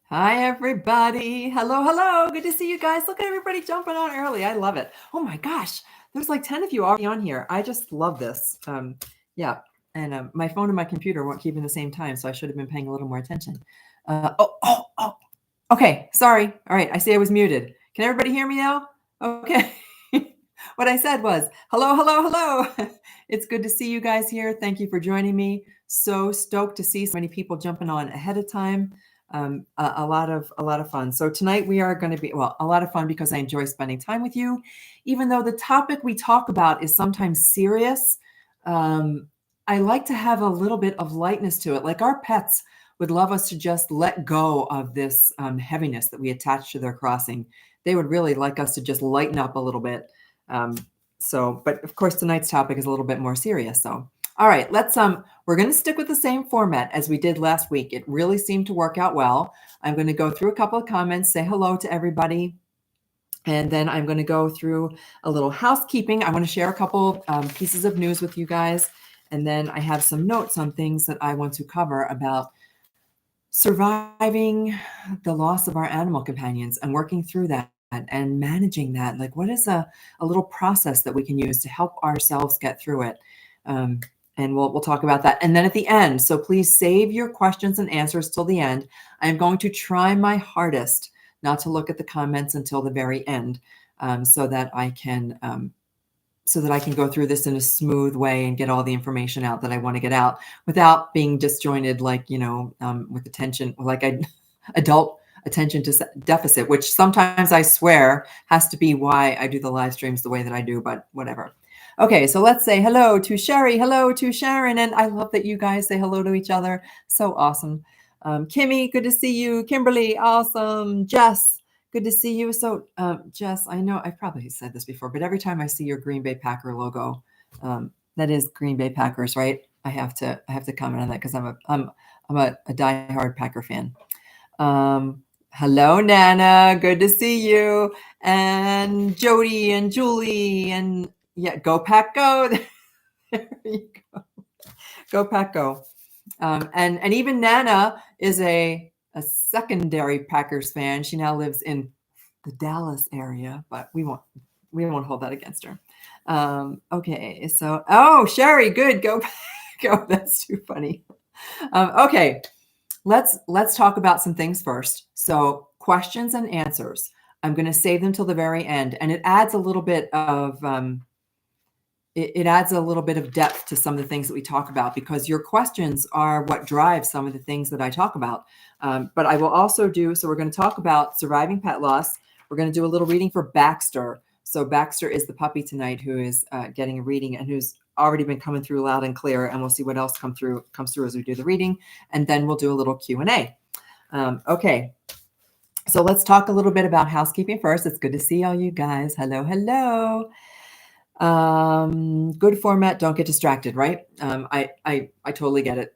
Hi, everybody. Hello, hello. Good to see you guys. Look at everybody jumping on early. I love it. Oh my gosh, there's like 10 of you already on here. I just love this. Yeah, and my phone and my computer won't keep in the same time, so I should have been paying a little more attention. Oh. Okay, sorry. All right, I see I was muted. Can everybody hear me now? Okay. What I said was, hello, hello, hello. It's good to see you guys here. Thank you for joining me. So stoked to see so many people jumping on ahead of time. A lot of fun. So tonight we are going to be, well, a lot of fun because I enjoy spending time with you. Even though the topic we talk about is sometimes serious, I like to have a little bit of lightness to it. Like our pets would love us to just let go of this heaviness that we attach to their crossing. They would really like us to just lighten up a little bit. But of course tonight's topic is a little bit more serious. So, all right, we're going to stick with the same format as we did last week. It really seemed to work out well. I'm going to go through a couple of comments, say hello to everybody. And then I'm going to go through a little housekeeping. I want to share a couple pieces of news with you guys. And then I have some notes on things that I want to cover about surviving the loss of our animal companions and working through that and managing that. Like, what is a little process that we can use to help ourselves get through it? And we'll talk about that. And then at the end, so please save your questions and answers till the end. I'm going to try my hardest not to look at the comments until the very end, so that I can go through this in a smooth way and get all the information out that I want to get out without being disjointed, like, with attention, like adult attention to deficit, which sometimes I swear has to be why I do the live streams the way that I do, but whatever. Okay, so let's say hello to Sherry, hello to Sharon, and I love that you guys say hello to each other. So awesome. Kimmy, good to see you. Kimberly, awesome. Jess, good to see you. So, Jess, I know I've probably said this before, but every time I see your Green Bay Packer logo, that is Green Bay Packers, right? I have to comment on that because I'm a diehard Packer fan. Hello, Nana. Good to see you. And Jody and Julie and yeah, go Pack go. There you go. Go Pack go. And even Nana is a secondary Packers fan. She now lives in the Dallas area, but we won't hold that against her. Okay, so Sherry, good, go. That's too funny. Okay, let's talk about some things first. So questions and answers. I'm going to save them till the very end, and it adds a little bit of depth to some of the things that we talk about, because your questions are what drives some of the things that I talk about. But I will also so we're going to talk about surviving pet loss. We're going to do a little reading for Baxter. So Baxter is the puppy tonight who is getting a reading and who's already been coming through loud and clear. And we'll see what else comes through as we do the reading. And then we'll do a little Q&A. Okay. So let's talk a little bit about housekeeping first. It's good to see all you guys. Hello, hello. Good format. Don't get distracted, right? I totally get it.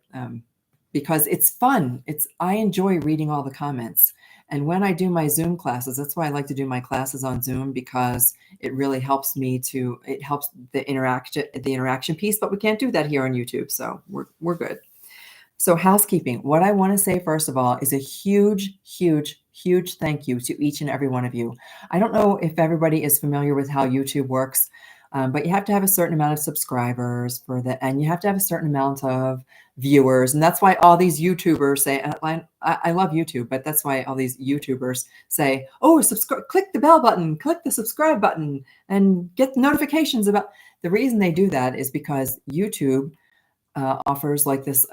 Because it's fun. I enjoy reading all the comments. And when I do my Zoom classes, that's why I like to do my classes on Zoom, because it really helps it helps the interaction piece, but we can't do that here on YouTube. So we're good. So housekeeping, what I want to say, first of all, is a huge, huge, huge thank you to each and every one of you. I don't know if everybody is familiar with how YouTube works, but you have to have a certain amount of subscribers and you have to have a certain amount of viewers. And that's why all these YouTubers say, I love YouTube, but that's why all these YouTubers say, oh, click the bell button, click the subscribe button, and get notifications about. The reason they do that is because YouTube offers like this,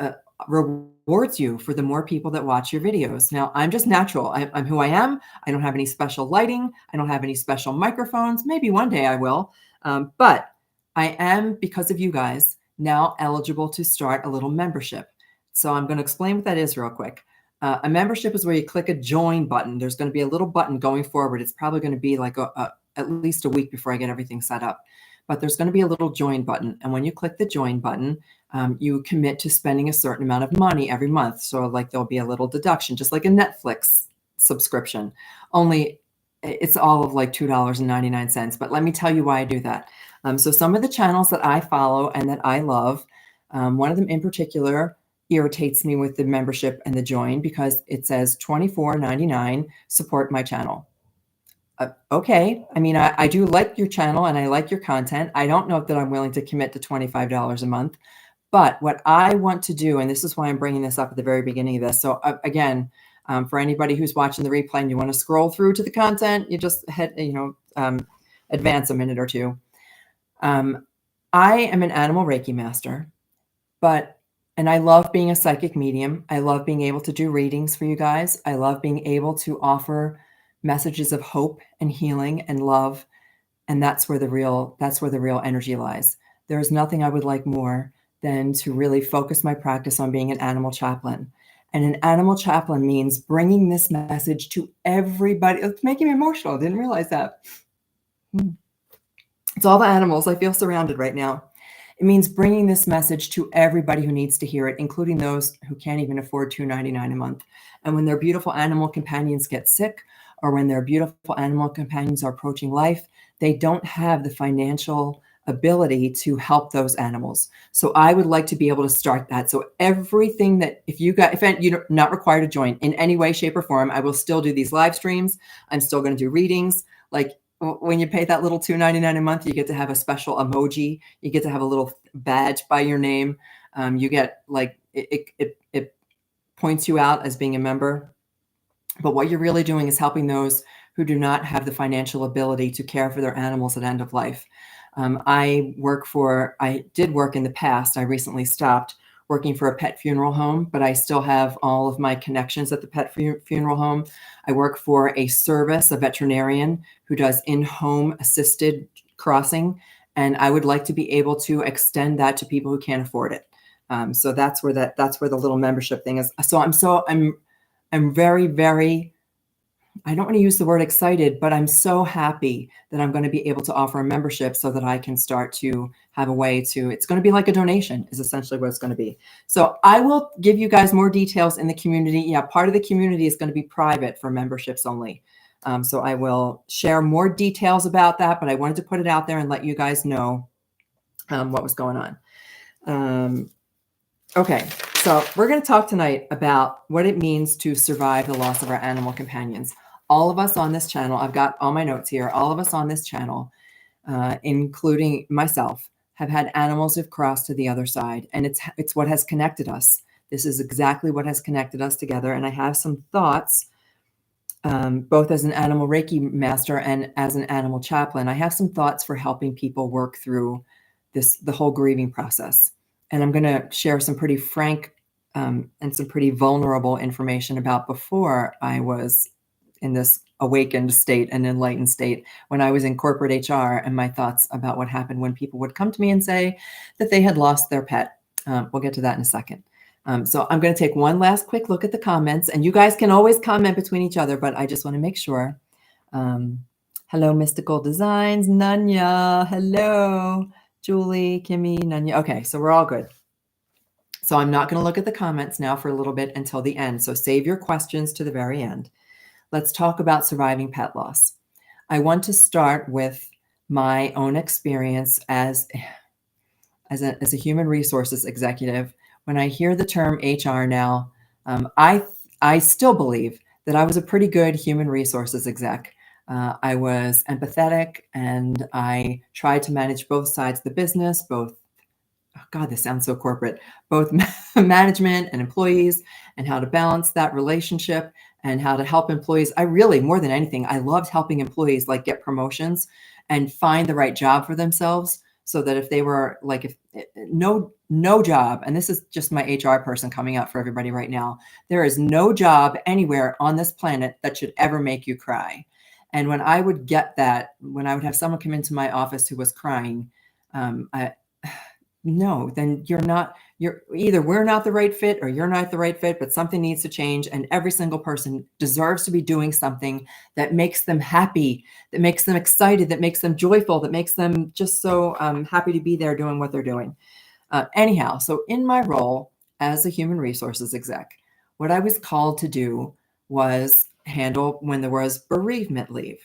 rewards you for the more people that watch your videos. Now, I'm just natural. I'm who I am. I don't have any special lighting. I don't have any special microphones. Maybe one day I will. But I am, because of you guys, now eligible to start a little membership. So I'm going to explain what that is real quick. A membership is where you click a join button. There's going to be a little button going forward. It's probably going to be like at least a week before I get everything set up. But there's going to be a little join button. And when you click the join button, you commit to spending a certain amount of money every month. So like there'll be a little deduction, just like a Netflix subscription, only it's all of like $2.99. But let me tell you why I do that. So some of the channels that I follow and that I love, one of them in particular irritates me with the membership and the join because it says $24.99, support my channel. Okay. I mean, I do like your channel and I like your content. I don't know that I'm willing to commit to $25 a month, but what I want to do, and this is why I'm bringing this up at the very beginning of this. So again, for anybody who's watching the replay and you want to scroll through to the content, you just advance a minute or two. I am an animal Reiki master, and I love being a psychic medium. I love being able to do readings for you guys. I love being able to offer messages of hope and healing and love. And that's where the real energy lies. There is nothing I would like more than to really focus my practice on being an animal chaplain. And an animal chaplain means bringing this message to everybody. It's making me emotional. I didn't realize that. It's all the animals. I feel surrounded right now. It means bringing this message to everybody who needs to hear it, including those who can't even afford $2.99 a month. And when their beautiful animal companions get sick, or when their beautiful animal companions are approaching life, they don't have the financial ability to help those animals. So I would like to be able to start that. So everything that, if you're not required to join in any way, shape, or form, I will still do these live streams. I'm still going to do readings. Like when you pay that little $2.99 a month, you get to have a special emoji. You get to have a little badge by your name. You get like, it points you out as being a member. But what you're really doing is helping those who do not have the financial ability to care for their animals at end of life. I did work in the past. I recently stopped working for a pet funeral home, but I still have all of my connections at the pet funeral home. I work for a service, a veterinarian who does in-home assisted crossing, and I would like to be able to extend that to people who can't afford it. So that's where the little membership thing is. So I'm very, very, I don't want to use the word excited, but I'm so happy that I'm going to be able to offer a membership so that I can start to have a way to, it's going to be like a donation is essentially what it's going to be. So I will give you guys more details in the community. Yeah, part of the community is going to be private for memberships only. So I will share more details about that, but I wanted to put it out there and let you guys know what was going on. Okay, so we're going to talk tonight about what it means to survive the loss of our animal companions. All of us on this channel, I've got all my notes here, all of us on this channel, including myself, have had animals who've crossed to the other side, and it's what has connected us. This is exactly what has connected us together, and I have some thoughts, both as an animal Reiki master and as an animal chaplain. I have some thoughts for helping people work through the whole grieving process. And I'm going to share some pretty frank and some pretty vulnerable information about before I was in this awakened state and enlightened state, when I was in corporate HR, and my thoughts about what happened when people would come to me and say that they had lost their pet. We'll get to that in a second. So I'm going to take one last quick look at the comments, and you guys can always comment between each other, but I just want to make sure. Hello, Mystical Designs, Nanya. Hello. Julie, Kimmy, Nanya. Okay, so we're all good. So I'm not going to look at the comments now for a little bit until the end. So save your questions to the very end. Let's talk about surviving pet loss. I want to start with my own experience as a human resources executive. When I hear the term HR now, I still believe that I was a pretty good human resources exec. I was empathetic, and I tried to manage both sides of the business, oh God, this sounds so corporate, both management and employees, and how to balance that relationship and how to help employees. I really, more than anything, I loved helping employees like get promotions and find the right job for themselves, so that if they were like, if no job, and this is just my HR person coming out for everybody right now, there is no job anywhere on this planet that should ever make you cry. And when I would get that, when I would have someone come into my office who was crying, no, then you're either we're not the right fit or you're not the right fit, but something needs to change. And every single person deserves to be doing something that makes them happy, that makes them excited, that makes them joyful, that makes them just so happy to be there doing what they're doing. Anyhow, so in my role as a human resources exec, what I was called to do was handle when there was bereavement leave.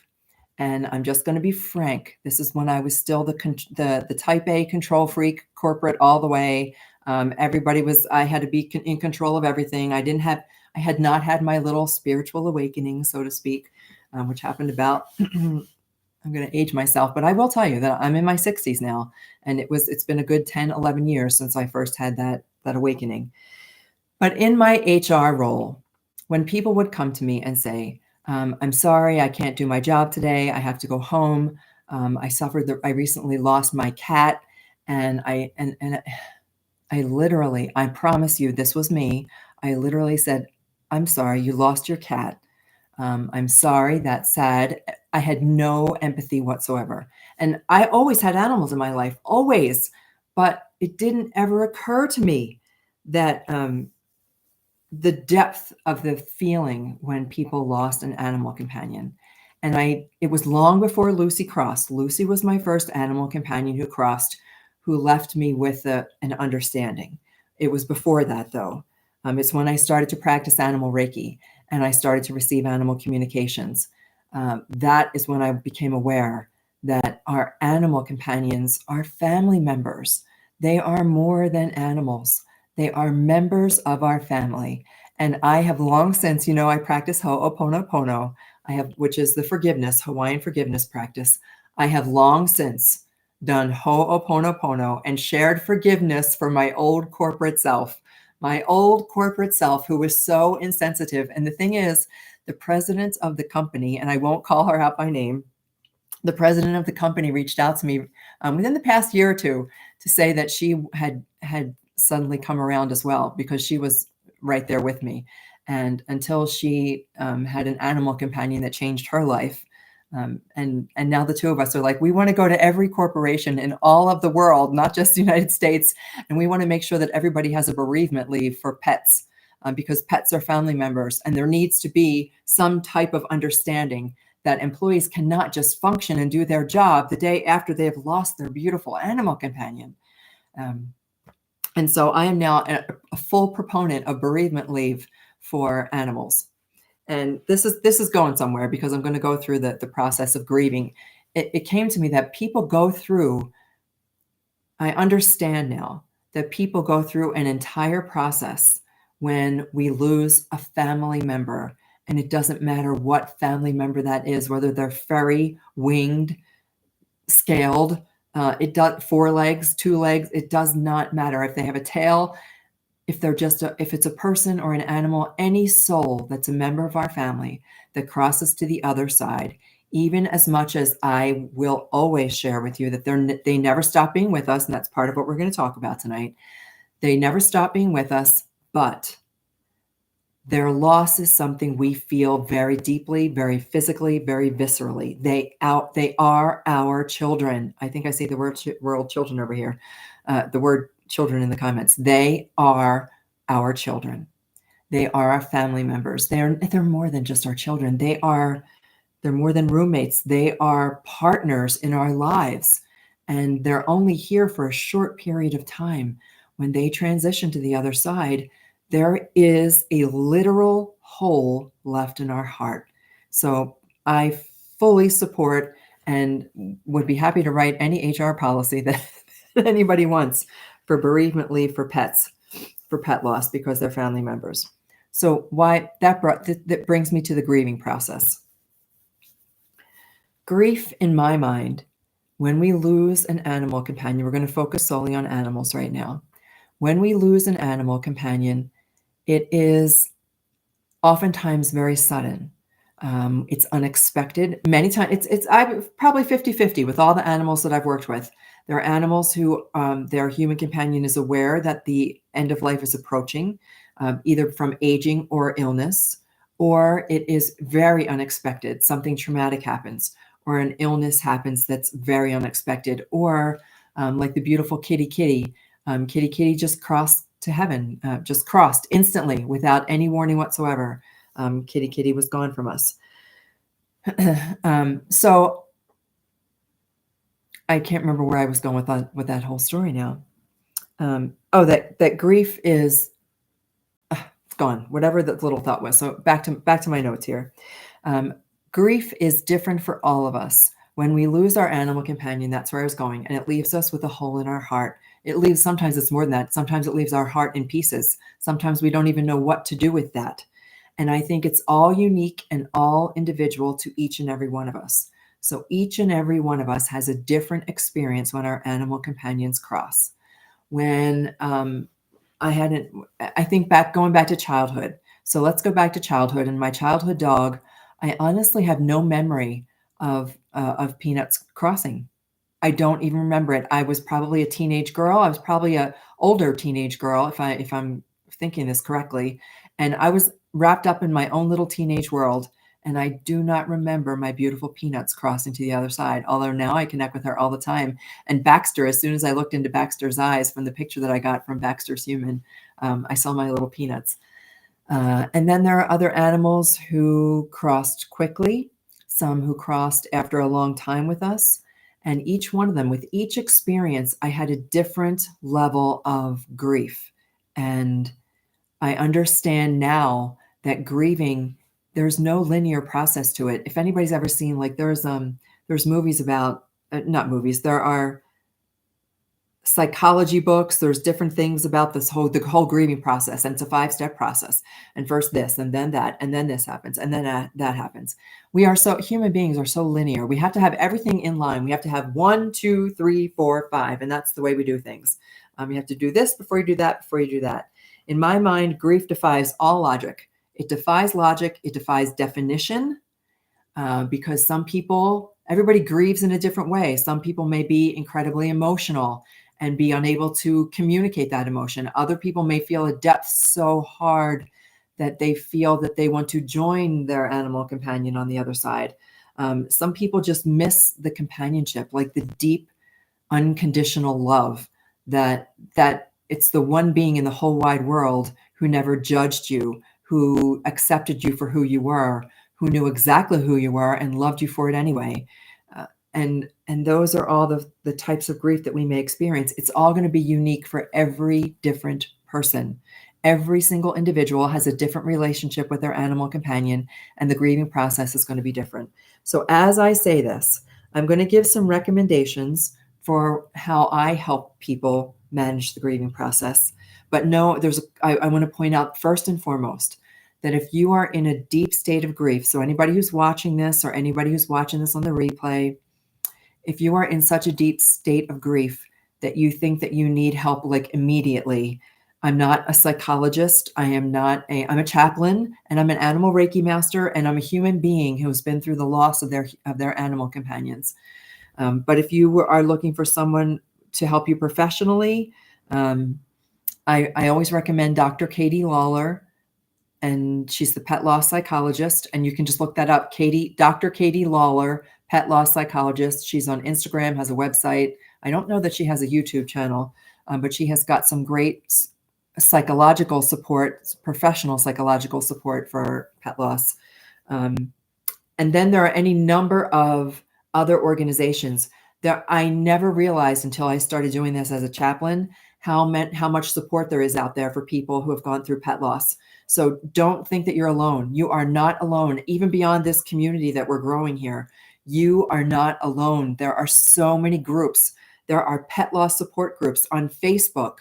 And I'm just going to be frank. This is when I was still the type A control freak, corporate all the way. I had to be in control of everything. I had not had my little spiritual awakening, so to speak, which happened about, I'm going to age myself, but I will tell you that I'm in my 60s now. And it's been a good 10, 11 years since I first had that awakening. But in my HR role, when people would come to me and say, I'm sorry, I can't do my job today. I have to go home. I recently lost my cat. And I literally, I promise you, this was me. I literally said, I'm sorry, you lost your cat. I'm sorry, that's sad. I had no empathy whatsoever. And I always had animals in my life, always. But it didn't ever occur to me that the depth of the feeling when people lost an animal companion. And it was long before Lucy crossed. Lucy was my first animal companion who crossed, who left me with an understanding. It was before that, though. It's when I started to practice animal Reiki and I started to receive animal communications. That is when I became aware that our animal companions are family members. They are more than animals. They are members of our family. And I have long since, I practice Ho'oponopono, which is the Hawaiian forgiveness practice. I have long since done Ho'oponopono and shared forgiveness for my old corporate self who was so insensitive. And the thing is, the president of the company, and I won't call her out by name, the president of the company reached out to me within the past year or two to say that she had suddenly come around as well, because she was right there with me. And until she had an animal companion that changed her life. And now the two of us are like, we want to go to every corporation in all of the world, not just the United States. And we want to make sure that everybody has a bereavement leave for pets, because pets are family members. And there needs to be some type of understanding that employees cannot just function and do their job the day after they have lost their beautiful animal companion. And so I am now a full proponent of bereavement leave for animals. And this is going somewhere, because I'm going to go through the process of grieving. It came to me that people go through, I understand now that people go through an entire process when we lose a family member. And it doesn't matter what family member that is, whether they're furry, winged, scaled, it does 4 legs, 2 legs, it does not matter if they have a tail. If it's a person or an animal, any soul that's a member of our family that crosses to the other side, even as much as I will always share with you that they never stop being with us, and that's part of what we're going to talk about tonight. They never stop being with us, but their loss is something we feel very deeply, very physically, very viscerally. They are our children. I think I see the word children over here. The word children in the comments. They are our children. They are our family members. They're more than just our children. They're more than roommates. They are partners in our lives. And they're only here for a short period of time. When they transition to the other side, there is a literal hole left in our heart. So I fully support and would be happy to write any HR policy that anybody wants for bereavement leave for pets, for pet loss, because they're family members. So that brings me to the grieving process. Grief, in my mind, when we lose an animal companion, we're going to focus solely on animals right now. When we lose an animal companion, it is oftentimes very sudden. It's unexpected. Many times, I'm probably 50-50 with all the animals that I've worked with. There are animals who their human companion is aware that the end of life is approaching, either from aging or illness, or it is very unexpected. Something traumatic happens, or an illness happens that's very unexpected, or like the beautiful Kitty. Kitty just crossed to heaven, just crossed instantly without any warning whatsoever. Kitty was gone from us. So I can't remember where I was going with that whole story now. That grief is gone, whatever the little thought was. So back to my notes here. Grief is different for all of us. When we lose our animal companion, that's where I was going, and it leaves us with a hole in our heart. It leaves, sometimes it's more than that. Sometimes it leaves our heart in pieces. Sometimes we don't even know what to do with that. And I think it's all unique and all individual to each and every one of us. So each and every one of us has a different experience when our animal companions cross. When I think going back to childhood. So let's go back to childhood. And my childhood dog, I honestly have no memory of Peanuts crossing. I don't even remember it. I was probably a teenage girl. I was probably a older teenage girl, if I'm thinking this correctly. And I was wrapped up in my own little teenage world. And I do not remember my beautiful Peanuts crossing to the other side. Although now I connect with her all the time. And Baxter, as soon as I looked into Baxter's eyes from the picture that I got from Baxter's human, I saw my little Peanuts. And then there are other animals who crossed quickly, some who crossed after a long time with us. And each one of them, with each experience, I had a different level of grief. And I understand now that grieving, there's no linear process to it. If anybody's ever seen, like there's movies about, not movies, there are psychology books, there's different things about the whole grieving process, and it's a 5-step process. And first this, and then that, and then this happens, and then that happens. Human beings are so linear. We have to have everything in line. We have to have 1, 2, 3, 4, 5, and that's the way we do things. You have to do this before you do that, before you do that. In my mind, grief defies all logic. It defies logic. It defies definition, because everybody grieves in a different way. Some people may be incredibly emotional and be unable to communicate that emotion. Other people may feel a depth so hard that they feel that they want to join their animal companion on the other side. Some people just miss the companionship, like the deep, unconditional love that it's the one being in the whole wide world who never judged you, who accepted you for who you were, who knew exactly who you were and loved you for it anyway. And those are all the types of grief that we may experience. It's all going to be unique for every different person. Every single individual has a different relationship with their animal companion, and the grieving process is going to be different. So as I say this, I'm going to give some recommendations for how I help people manage the grieving process. But no, I want to point out first and foremost that if you are in a deep state of grief, so anybody who's watching this or anybody who's watching this on the replay, if you are in such a deep state of grief that you think that you need help like immediately, I'm not a psychologist. I'm a chaplain, and I'm an animal Reiki master, and I'm a human being who's been through the loss of their animal companions. But if you are looking for someone to help you professionally, I always recommend Dr. Katie Lawler, and she's the pet loss psychologist. And you can just look that up, Dr. Katie Lawler, pet loss psychologist. She's on Instagram, has a website. I don't know that she has a YouTube channel, but she has got some great psychological support, professional psychological support for pet loss. And then there are any number of other organizations that I never realized until I started doing this as a chaplain, how much support there is out there for people who have gone through pet loss. So don't think that you're alone. You are not alone. Even beyond this community that we're growing here, you are not alone. There are so many groups. There are pet loss support groups on Facebook.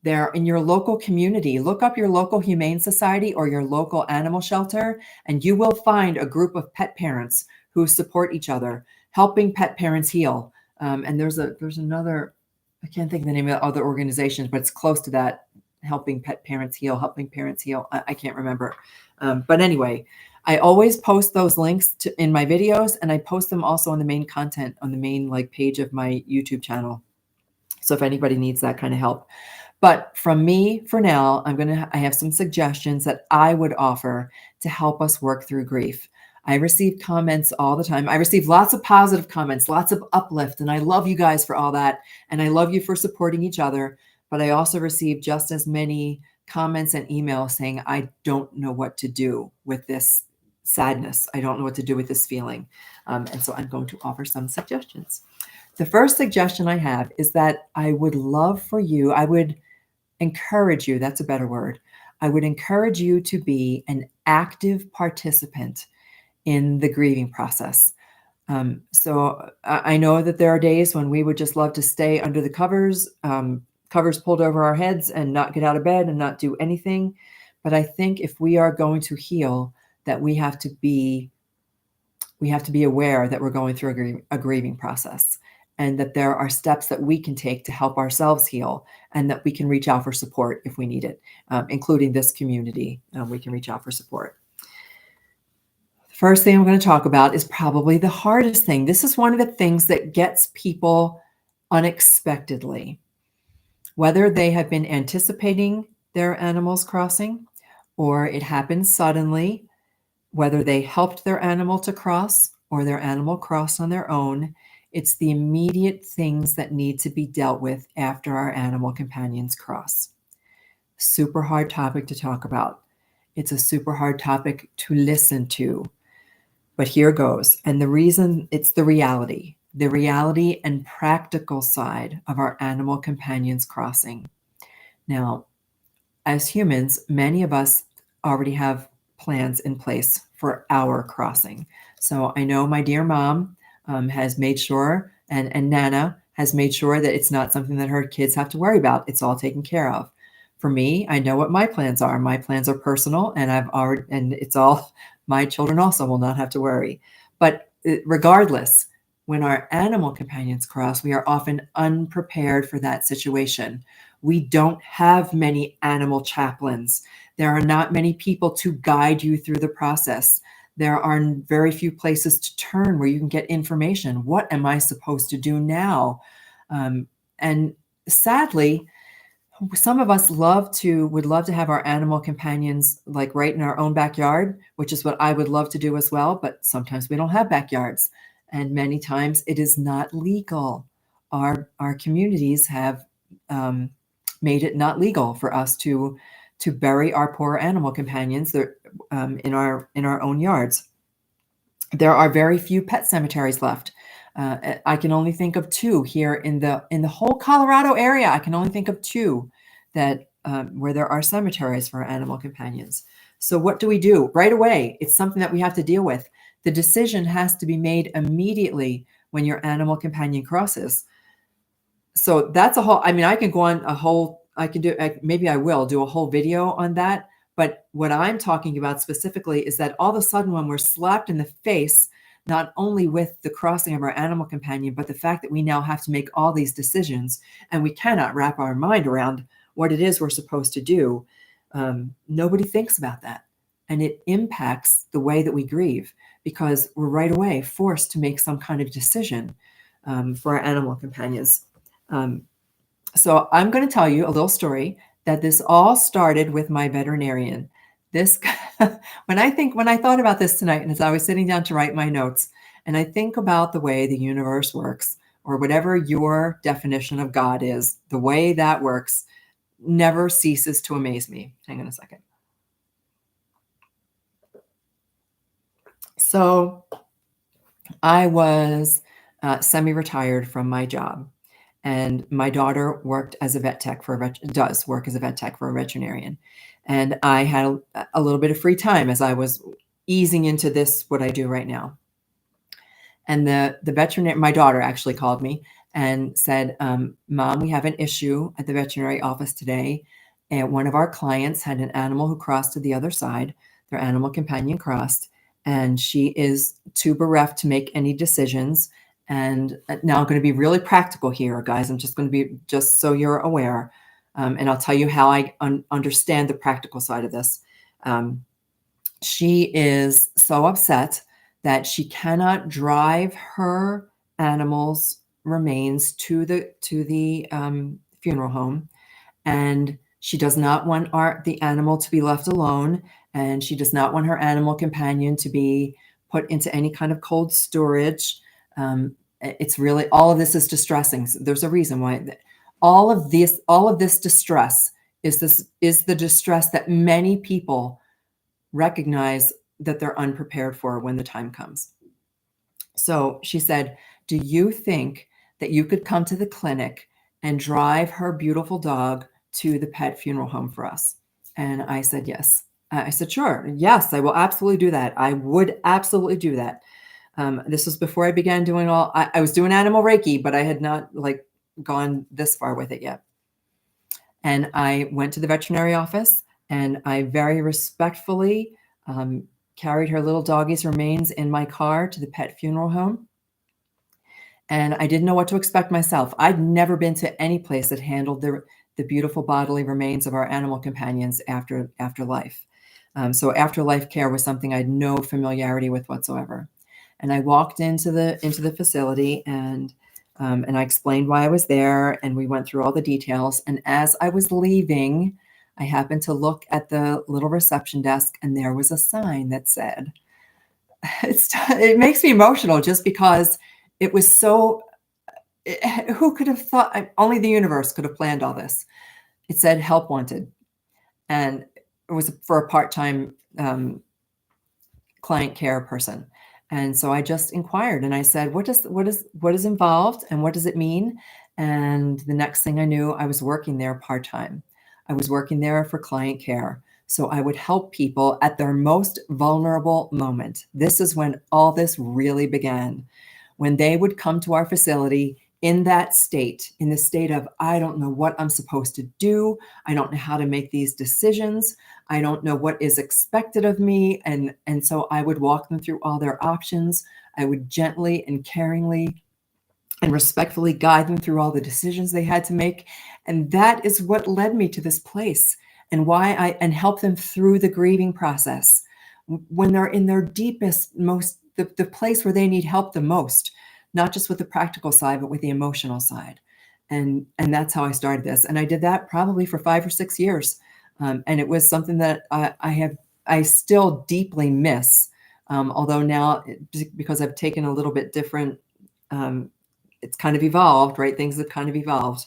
They're in your local community. Look up your local humane society or your local animal shelter, and you will find a group of pet parents who support each other, helping pet parents heal. And there's another, I can't think of the name of the other organizations, but it's close to that, helping parents heal. I can't remember. But anyway, I always post those links in my videos, and I post them also on the main content, on the main page of my YouTube channel. So if anybody needs that kind of help. But from me, for now, I have some suggestions that I would offer to help us work through grief. I receive comments all the time. I receive lots of positive comments, lots of uplift, and I love you guys for all that. And I love you for supporting each other. But I also receive just as many comments and emails saying, I don't know what to do with this sadness. I don't know what to do with this feeling. And so I'm going to offer some suggestions. The first suggestion I have is that I would encourage you, that's a better word. I would encourage you to be an active participant in the grieving process. So I know that there are days when we would just love to stay under the covers, covers pulled over our heads and not get out of bed and not do anything. But I think if we are going to heal, that we have to be aware that we're going through a grieving process, and that there are steps that we can take to help ourselves heal, and that we can reach out for support if we need it, including this community. We can reach out for support. The first thing I'm going to talk about is probably the hardest thing. This is one of the things that gets people unexpectedly, whether they have been anticipating their animals crossing or it happens suddenly, whether they helped their animal to cross or their animal crossed on their own. It's the immediate things that need to be dealt with after our animal companions cross. Super hard topic to talk about. It's a super hard topic to listen to. But here goes. And the reason, it's the reality and practical side of our animal companions crossing. Now, as humans, many of us already have plans in place for our crossing. So I know my dear mom has made sure, and Nana has made sure that it's not something that her kids have to worry about. It's all taken care of. For me, I know what my plans are. My plans are personal, and it's all, my children also will not have to worry. But regardless, when our animal companions cross, we are often unprepared for that situation. We don't have many animal chaplains. There are not many people to guide you through the process. There are very few places to turn where you can get information. What am I supposed to do now? And sadly, some of us would love to have our animal companions like right in our own backyard, which is what I would love to do as well. But sometimes we don't have backyards, and many times it is not legal. Our communities have made it not legal for us to bury our poor animal companions in our own yards. There are very few pet cemeteries left. I can only think of two here in the whole Colorado area. I can only think of two that where there are cemeteries for animal companions. So what do we do right away? It's something that we have to deal with. The decision has to be made immediately when your animal companion crosses. So that's a whole, I mean, I can go on a whole, maybe I will do a whole video on that. But what I'm talking about specifically is that all of a sudden when we're slapped in the face, not only with the crossing of our animal companion, but the fact that we now have to make all these decisions and we cannot wrap our mind around what it is we're supposed to do. Nobody thinks about that. And it impacts the way that we grieve, because we're right away forced to make some kind of decision for our animal companions. So I'm going to tell you a little story that this all started with my veterinarian. This, when I thought about this tonight, and as I was sitting down to write my notes, and I think about the way the universe works, or whatever your definition of God is, the way that works never ceases to amaze me. Hang on a second. So I was semi-retired from my job. And my daughter worked as a vet tech does work as a vet tech for a veterinarian. And I had a little bit of free time as I was easing into this, what I do right now. And the veterinarian, my daughter actually called me and said, Mom, we have an issue at the veterinary office today. And one of our clients had an animal who crossed to the other side. Their animal companion crossed, and she is too bereft to make any decisions. And now I'm going to be really practical here, guys. I'm just going to be, just so you're aware. And I'll tell you how I understand the practical side of this. She is so upset that she cannot drive her animal's remains to the funeral home. And she does not want the animal to be left alone. And she does not want her animal companion to be put into any kind of cold storage. It's really, all of this is distressing. So there's a reason why all of this distress is the distress that many people recognize that they're unprepared for when the time comes. So she said, do you think that you could come to the clinic and drive her beautiful dog to the pet funeral home for us? And I said, yes. I said, sure. Yes, I will absolutely do that. I would absolutely do that. This was before I began doing I was doing animal Reiki, but I had not gone this far with it yet. And I went to the veterinary office and I very respectfully carried her little doggie's remains in my car to the pet funeral home. And I didn't know what to expect myself. I'd never been to any place that handled the beautiful bodily remains of our animal companions after life. So afterlife care was something I had no familiarity with whatsoever. And I walked into the facility and I explained why I was there, and we went through all the details. And as I was leaving, I happened to look at the little reception desk, and there was a sign that said, it makes me emotional just because it was so, who could have thought, only the universe could have planned all this. It said help wanted. And it was for a part-time client care person. And so I just inquired and I said, what is involved and what does it mean? And the next thing I knew, I was working there part-time. I was working there for client care. So I would help people at their most vulnerable moment. This is when all this really began. When they would come to our facility in that state, in the state of, I don't know what I'm supposed to do. I don't know how to make these decisions. I don't know what is expected of me. And so I would walk them through all their options. I would gently and caringly and respectfully guide them through all the decisions they had to make. And that is what led me to this place and and help them through the grieving process when they're in their deepest, most, the place where they need help the most, not just with the practical side, but with the emotional side. And that's how I started this. And I did that probably for 5 or 6 years. And it was something that I still deeply miss. Although now, because I've taken a little bit different, it's kind of evolved, right? Things have kind of evolved.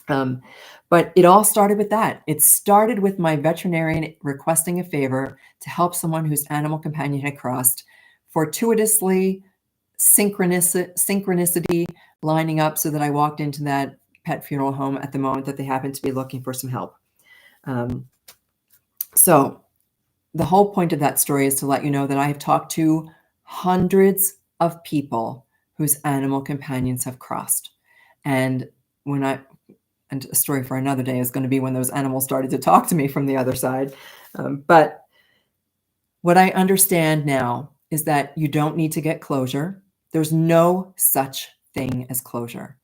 But it all started with that. It started with my veterinarian requesting a favor to help someone whose animal companion had crossed, fortuitously, synchronicity lining up so that I walked into that pet funeral home at the moment that they happened to be looking for some help. So the whole point of that story is to let you know that I have talked to hundreds of people whose animal companions have crossed. And and a story for another day is going to be when those animals started to talk to me from the other side. But what I understand now is that you don't need to get closure. There's no such thing as closure.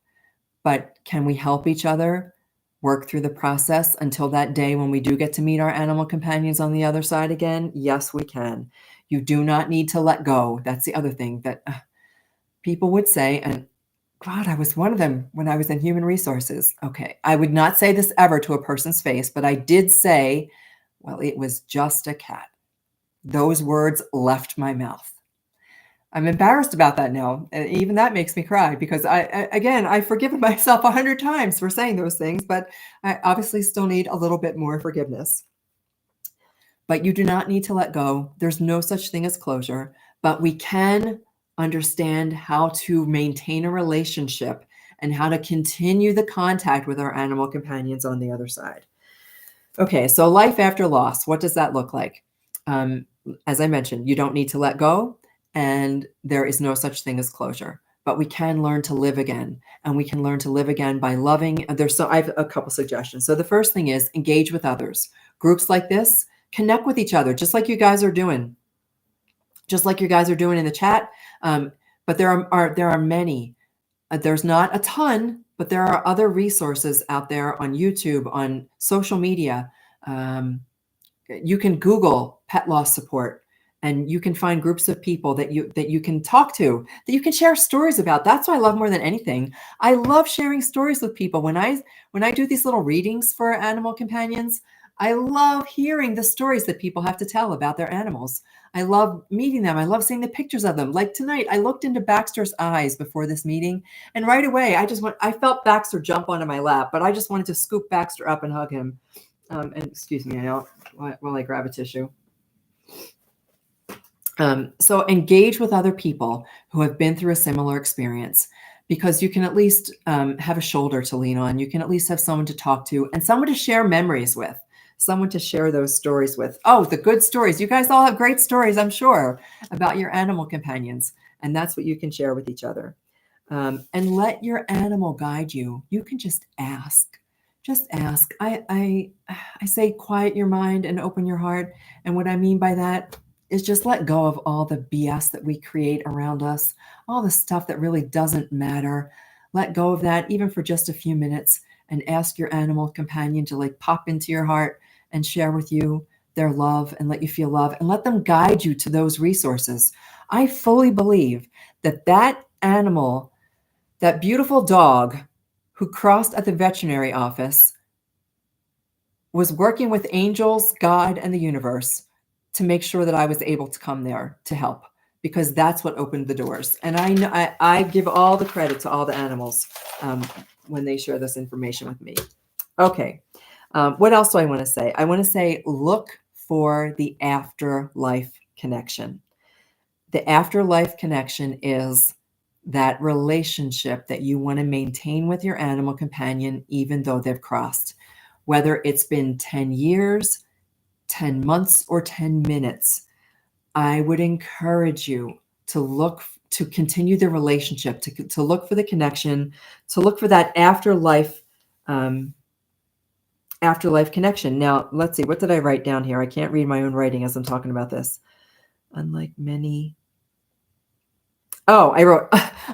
But can we help each other work through the process until that day when we do get to meet our animal companions on the other side again? Yes, we can. You do not need to let go. That's the other thing that people would say, and God, I was one of them when I was in human resources. Okay, I would not say this ever to a person's face, but I did say, well, it was just a cat. Those words left my mouth. I'm embarrassed about that now. Even that makes me cry because I've forgiven myself 100 times for saying those things, but I obviously still need a little bit more forgiveness. But you do not need to let go. There's no such thing as closure, but we can understand how to maintain a relationship and how to continue the contact with our animal companions on the other side. Okay, so life after loss, what does that look like? As I mentioned, you don't need to let go, and there is no such thing as closure, but we can learn to live again, and we can learn to live again by loving. I have a couple suggestions. So the first thing is engage with others. Groups like this, connect with each other, just like you guys are doing in the chat. But there are many. There's not a ton, but there are other resources out there on YouTube, on social media. You can Google pet loss support, and you can find groups of people that you can talk to, that you can share stories about. That's what I love more than anything. I love sharing stories with people. When I do these little readings for animal companions, I love hearing the stories that people have to tell about their animals. I love meeting them. I love seeing the pictures of them. Like tonight, I looked into Baxter's eyes before this meeting, and right away, I felt Baxter jump onto my lap, but I just wanted to scoop Baxter up and hug him. And excuse me, I know, while I grab a tissue. So engage with other people who have been through a similar experience, because you can at least have a shoulder to lean on. You can at least have someone to talk to and someone to share memories with, someone to share those stories with. Oh, the good stories. You guys all have great stories, I'm sure, about your animal companions. And that's what you can share with each other. And let your animal guide you. You can just ask. just ask. I say quiet your mind and open your heart. And what I mean by that is just let go of all the BS that we create around us, all the stuff that really doesn't matter. Let go of that, even for just a few minutes, and ask your animal companion to like pop into your heart and share with you their love and let you feel love and let them guide you to those resources. I fully believe that that animal, that beautiful dog who crossed at the veterinary office, was working with angels, God, and the universe to make sure that I was able to come there to help, because that's what opened the doors. And I know I give all the credit to all the animals when they share this information with me. Okay. What else do I want to say? I want to say, look for the afterlife connection. The afterlife connection is that relationship that you want to maintain with your animal companion, even though they've crossed. Whether it's been 10 years, 10 months, or 10 minutes, I would encourage you to continue the relationship, to look for the connection, to look for that afterlife connection. Now, let's see, what did I write down here? I can't read my own writing as I'm talking about this. Unlike many I wrote,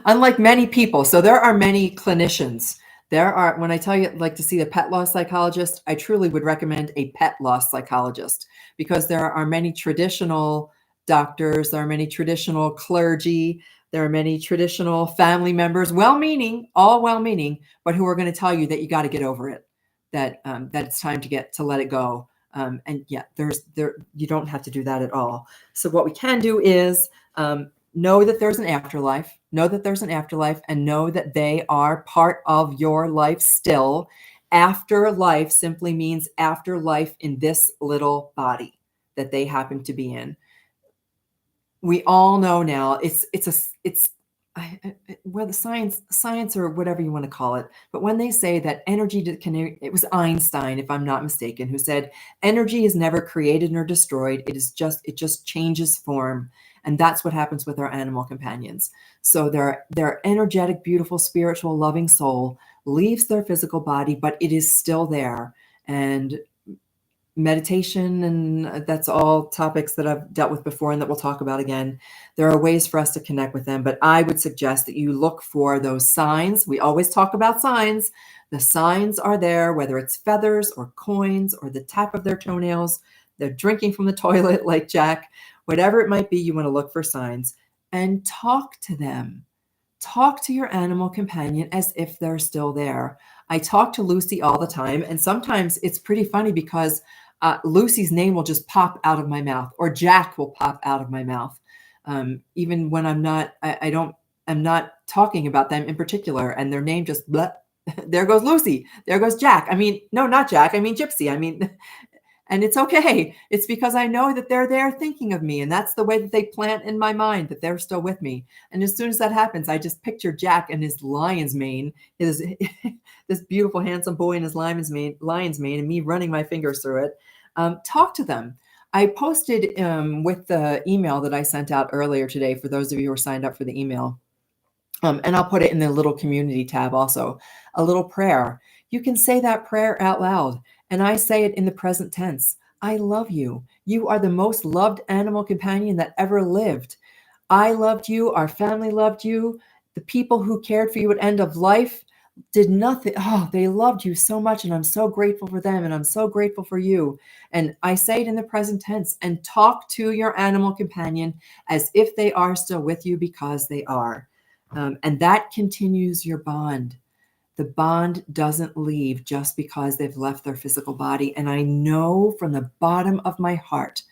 unlike many people. So there are many clinicians. When I tell you like to see a pet loss psychologist, I truly would recommend a pet loss psychologist, because there are many traditional doctors, there are many traditional clergy, there are many traditional family members, all well-meaning, but who are going to tell you that you got to get over it, that it's time to let it go. And yeah, you don't have to do that at all. So what we can do is, know that there's an afterlife, and know that they are part of your life still. Afterlife simply means afterlife in this little body that they happen to be in. We all know now whether science or whatever you want to call it, but when they say that energy it was Einstein, if I'm not mistaken, who said energy is never created nor destroyed. It just changes form. And that's what happens with our animal companions. So their energetic, beautiful, spiritual, loving soul leaves their physical body, but it is still there. And meditation, and that's all topics that I've dealt with before and that we'll talk about again. There are ways for us to connect with them, but I would suggest that you look for those signs. We always talk about signs. The signs are there, whether it's feathers or coins or the tap of their toenails, they're drinking from the toilet like Jack, whatever it might be, you want to look for signs and talk to them. Talk to your animal companion as if they're still there. I talk to Lucy all the time, and sometimes it's pretty funny because Lucy's name will just pop out of my mouth, or Jack will pop out of my mouth, even when I'm not talking about them in particular, and their name just bleh, there goes Lucy, there goes Jack. I mean, no, not Jack. I mean Gypsy. I mean. And it's okay. It's because I know that they're there thinking of me. And that's the way that they plant in my mind that they're still with me. And as soon as that happens, I just picture Jack and his lion's mane, this beautiful, handsome boy in his lion's mane, and me running my fingers through it. Talk to them. I posted with the email that I sent out earlier today, for those of you who are signed up for the email. And I'll put it in the little community tab also, a little prayer. You can say that prayer out loud. And I say it in the present tense. I love you. You are the most loved animal companion that ever lived. I loved you. Our family loved you. The people who cared for you at end of life did nothing. Oh, they loved you so much. And I'm so grateful for them. And I'm so grateful for you. And I say it in the present tense, and talk to your animal companion as if they are still with you, because they are. And that continues your bond. The bond doesn't leave just because they've left their physical body. And I know from the bottom of my heart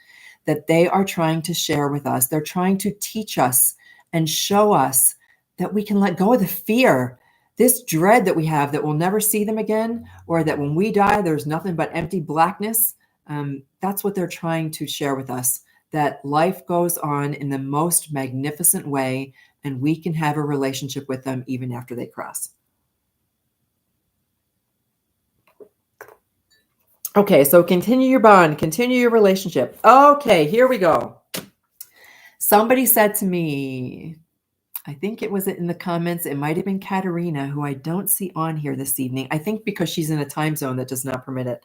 that they are trying to share with us. They're trying to teach us and show us that we can let go of the fear, this dread that we have that we'll never see them again, or that when we die, there's nothing but empty blackness. That's what they're trying to share with us, that life goes on in the most magnificent way, and we can have a relationship with them even after they cross. Okay, so continue your bond, continue your relationship. Okay, here we go. Somebody said to me, I think it was in the comments. It might have been Katerina, who I don't see on here this evening. I think because she's in a time zone that does not permit it.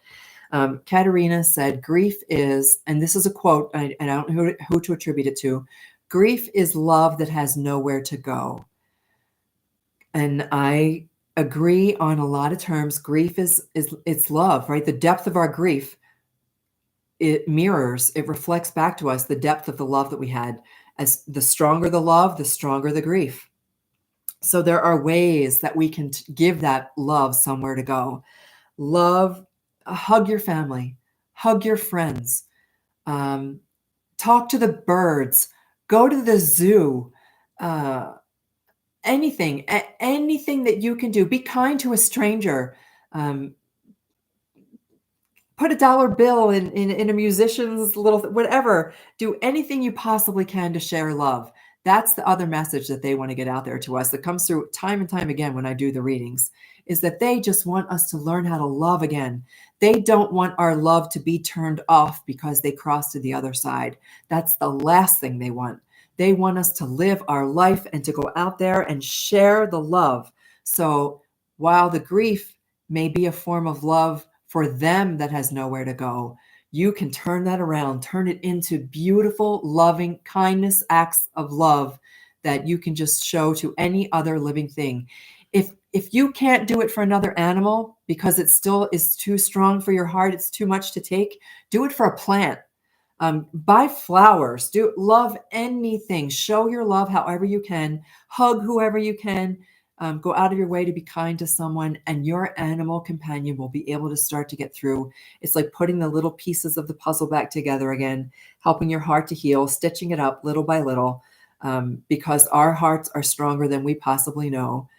Katerina said, grief is, and this is a quote, and I don't know who to attribute it to, grief is love that has nowhere to go. And I agree on a lot of terms. Grief is it's love, right? The depth of our grief, it mirrors, it reflects back to us the depth of the love that we had. As the stronger the love, the stronger the grief. So there are ways that we can give that love somewhere to go. Love, hug your family, hug your friends, talk to the birds, go to the zoo, anything that you can do. Be kind to a stranger. Put a dollar bill in a musician's little, whatever. Do anything you possibly can to share love. That's the other message that they want to get out there to us, that comes through time and time again when I do the readings, is that they just want us to learn how to love again. They don't want our love to be turned off because they crossed to the other side. That's the last thing they want. They want us to live our life and to go out there and share the love. So while the grief may be a form of love for them that has nowhere to go, you can turn that around, turn it into beautiful, loving kindness acts of love that you can just show to any other living thing. If you can't do it for another animal because it still is too strong for your heart, it's too much to take, do it for a plant. Buy flowers, love anything, show your love however you can, hug whoever you can. Go out of your way to be kind to someone, and your animal companion will be able to start to get through. It's like putting the little pieces of the puzzle back together again, helping your heart to heal, stitching it up little by little, because our hearts are stronger than we possibly know.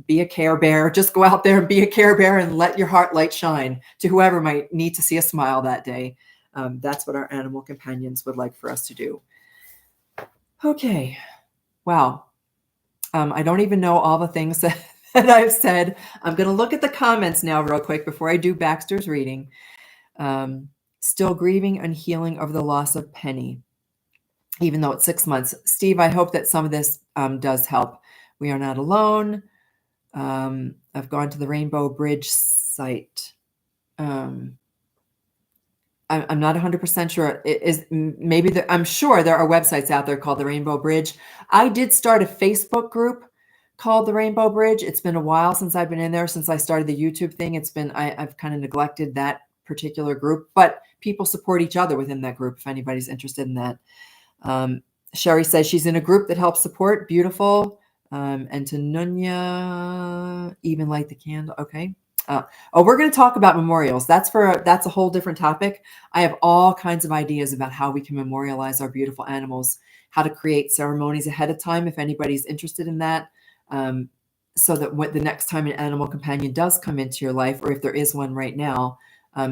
Be a Care Bear. Just go out there and be a Care Bear and let your heart light shine to whoever might need to see a smile that day. That's what our animal companions would like for us to do. Okay. Wow. I don't even know all the things that I've said. I'm going to look at the comments now real quick before I do Baxter's reading. Still grieving and healing over the loss of Penny, even though it's 6 months. Steve, I hope that some of this does help. We are not alone. I've gone to the Rainbow Bridge site. I'm not 100% sure. I'm sure there are websites out there called the Rainbow Bridge. I did start a Facebook group called the Rainbow Bridge. It's been a while since I've been in there, since I started the YouTube thing. I've kind of neglected that particular group, but people support each other within that group if anybody's interested in that. Sherry says she's in a group that helps support. Beautiful. And to Nunya, even light the candle. Okay. We're going to talk about memorials. That's a whole different topic. I have all kinds of ideas about how we can memorialize our beautiful animals, how to create ceremonies ahead of time, if anybody's interested in that, so that when the next time an animal companion does come into your life, or if there is one right now,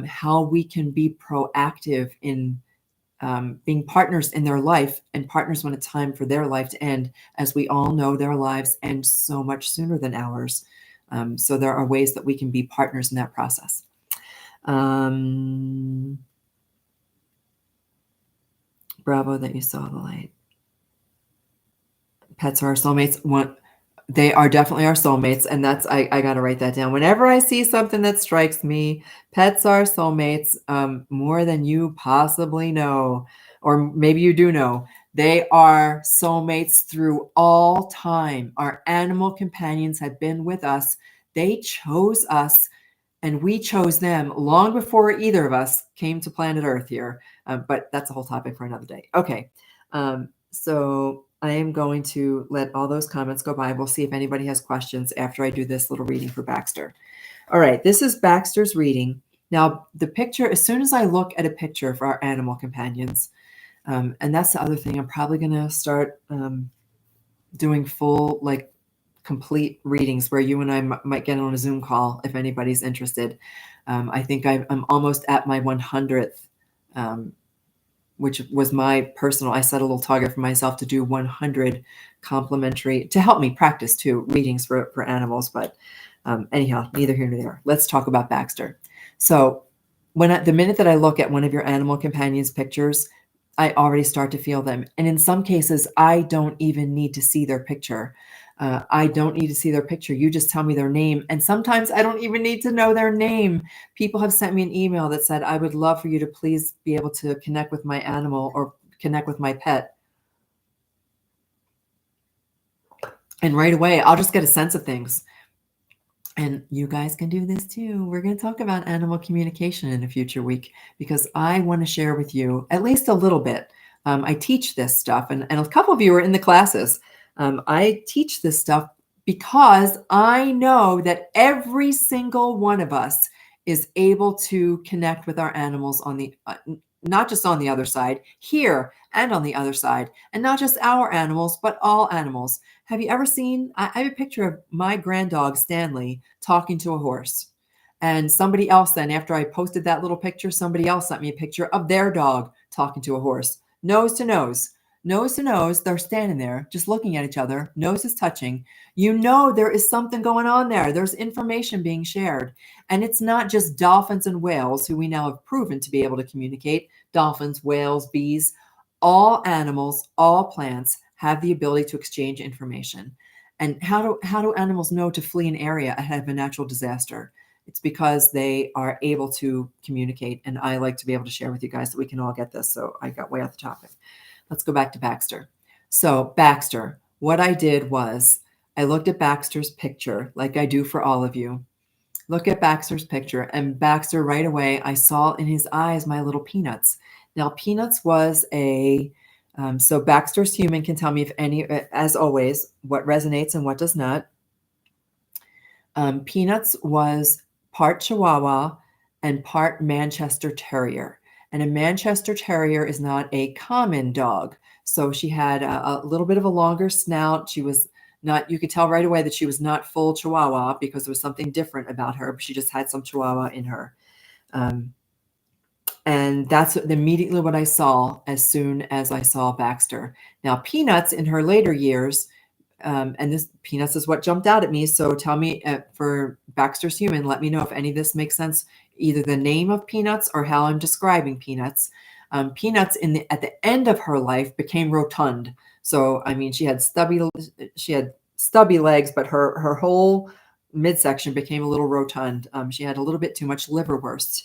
how we can be proactive in being partners in their life, and partners when it's time for their life to end. As we all know, their lives end so much sooner than ours. So there are ways that we can be partners in that process. Bravo that you saw the light. Pets are our soulmates. They are definitely our soulmates. And that's, I got to write that down. Whenever I see something that strikes me, pets are soulmates, more than you possibly know, or maybe you do know. They are soulmates through all time. Our animal companions have been with us. They chose us, and we chose them long before either of us came to planet Earth here. But that's a whole topic for another day. Okay. So I am going to let all those comments go by. We'll see if anybody has questions after I do this little reading for Baxter. All right. This is Baxter's reading. Now, the picture, as soon as I look at a picture for our animal companions, and that's the other thing, I'm probably going to start doing full, like, complete readings where you and I might get on a Zoom call if anybody's interested. I think I'm almost at my 100th, which was my personal, I set a little target for myself to do 100 complimentary, to help me practice too, readings for animals. But anyhow, neither here nor there. Let's talk about Baxter. So the minute that I look at one of your animal companions' pictures, I already start to feel them. And in some cases, I don't even need to see their picture. I don't need to see their picture. You just tell me their name. And sometimes I don't even need to know their name. People have sent me an email that said, I would love for you to please be able to connect with my animal or connect with my pet. And right away, I'll just get a sense of things. And you guys can do this too. We're going to talk about animal communication in a future week because I want to share with you at least a little bit. I teach this stuff, and a couple of you are in the classes. I teach this stuff because I know that every single one of us is able to connect with our animals on the not just on the other side, here and on the other side, and not just our animals, but all animals. Have you ever seen? I have a picture of my granddog Stanley talking to a horse. And somebody else, then after I posted that little picture, somebody else sent me a picture of their dog talking to a horse, nose to nose. Nose to nose, they're standing there just looking at each other, nose is touching. You know there is something going on there. There's information being shared. And it's not just dolphins and whales, who we now have proven to be able to communicate. Dolphins, whales, bees, all animals, all plants have the ability to exchange information. And how do animals know to flee an area ahead of a natural disaster? It's because they are able to communicate. And I like to be able to share with you guys that we can all get this. So I got way off the topic. Let's go back to Baxter. So Baxter, what I did was I looked at Baxter's picture like I do for all of you. Look at Baxter's picture, and Baxter right away, I saw in his eyes my little Peanuts. Now, Peanuts was so Baxter's human can tell me if any, as always, what resonates and what does not. Peanuts was part Chihuahua and part Manchester Terrier. And a Manchester Terrier is not a common dog. So she had a little bit of a longer snout. She was not, you could tell right away that she was not full Chihuahua because there was something different about her. She just had some Chihuahua in her. And that's immediately what I saw as soon as I saw Baxter. Now, Peanuts in her later years, and this Peanuts is what jumped out at me. So tell me for Baxter's human, let me know if any of this makes sense, either the name of Peanuts or how I'm describing Peanuts. Peanuts at the end of her life became rotund. So, I mean, she had stubby legs, but her whole midsection became a little rotund. She had a little bit too much liverwurst.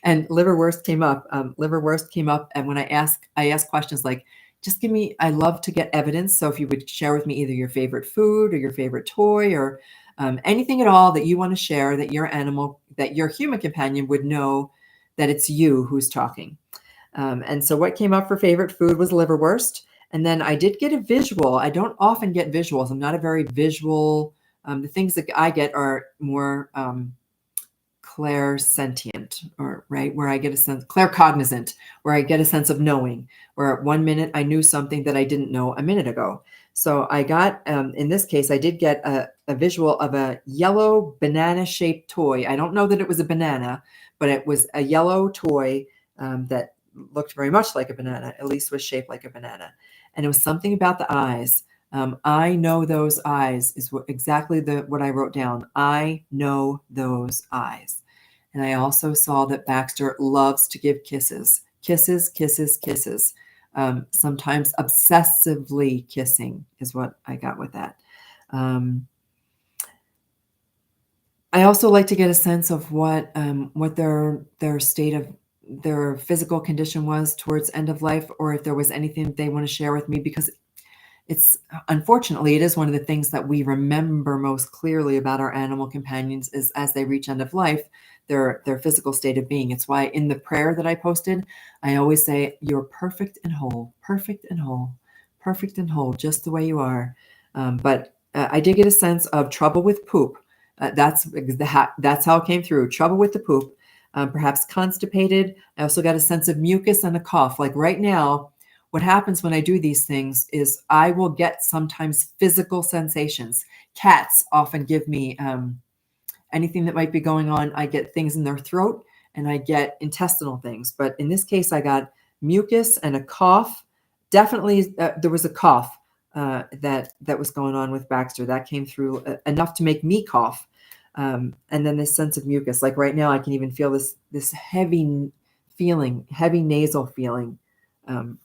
And liverwurst came up. And when I ask questions like, just give me, I love to get evidence. So if you would share with me either your favorite food or your favorite toy or anything at all that you want to share that your human companion would know that it's you who's talking. And so what came up for favorite food was liverwurst. And then I did get a visual. I don't often get visuals. I'm not a very visual. The things that I get are more clairsentient, or right, where I get a sense, claircognizant, where I get a sense of knowing, where 1 minute I knew something that I didn't know a minute ago. So I got, in this case, I did get a visual of a yellow banana shaped toy. I don't know that it was a banana, but it was a yellow toy that looked very much like a banana, at least was shaped like a banana. And it was something about the eyes. I know those eyes is exactly what I wrote down. I know those eyes. And I also saw that Baxter loves to give kisses. Kisses, kisses, kisses. Sometimes obsessively kissing is what I got with that. I also like to get a sense of what their state of their physical condition was towards end of life, or if there was anything that they want to share with me, because it's unfortunately, it is one of the things that we remember most clearly about our animal companions is as they reach end of life, their physical state of being. It's why in the prayer that I posted, I always say, you're perfect and whole, perfect and whole, perfect and whole, just the way you are. But I did get a sense of trouble with poop. That's how it came through. Trouble with the poop, perhaps constipated. I also got a sense of mucus and a cough. Like right now, what happens when I do these things is I will get sometimes physical sensations. Cats often give me anything that might be going on. I get things in their throat and I get intestinal things. But in this case, I got mucus and a cough. Definitely, there was a cough that was going on with Baxter. That came through enough to make me cough. And then this sense of mucus. Like right now, I can even feel this heavy feeling, heavy nasal feeling um,